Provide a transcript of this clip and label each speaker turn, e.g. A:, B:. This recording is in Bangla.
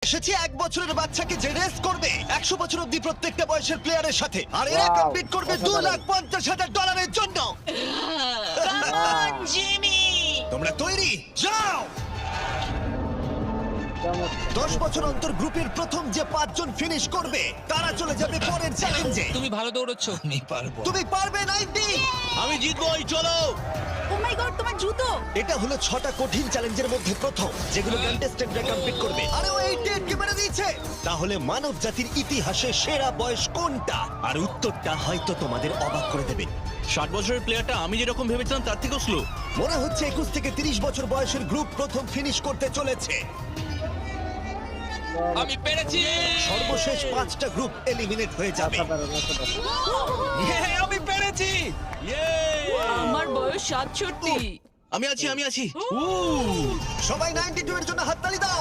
A: এসেছি 1 বছরের বাচ্চাকে যে রেস করবে 100 বছর অব্দি প্রত্যেকটা বয়সের প্লেয়ারের সাথে, আর এরা
B: Wow,
A: কম্পিট করবে
B: অসাধারণ।
A: $2,50,000 জন্য।
C: জিমি!
A: তোমরা তৈরি? যাও। 10 বছর অন্তর গ্রুপের প্রথম যে 5 জন ফিনিশ করবে তারা চলে যাবে পরের চ্যালেঞ্জে।
D: তুমি ভালো দৌড়চ্ছ।
E: আমি পারবো।
A: তুমি পারবে 90।
E: আমি জিতবই, চলো।
C: ও মাই গড, তোমার জুতো!
A: এটা হলো 6টা কঠিন চ্যালেঞ্জের মধ্যে প্রথম, যেগুলো কন্টেস্টেন্টরা কমপ্লিট করবে। আরে ও 88 মেরে দিয়েছে। তাহলে মানব জাতির ইতিহাসে সেরা বয়স কোনটা? আর উত্তরটা হয়তো তোমাদের অবাক করে দেবে।
E: 60 বছরের প্লেয়ারটা আমি যেরকম ভেবেছিলাম তার থেকেও স্লো।
A: মনে হচ্ছে 21 থেকে 30 বছর বয়সের গ্রুপ প্রথম ফিনিশ করতে চলেছে।
D: আমি পেরেছি।
A: সর্বশেষ 5টা গ্রুপ এলিমিনেট হয়ে যাবে।
D: আমি পেরেছি।
C: আমার বয়স 67।
E: আমি আছি।
A: সবাই 92 এর জন্য হাততালি দাও।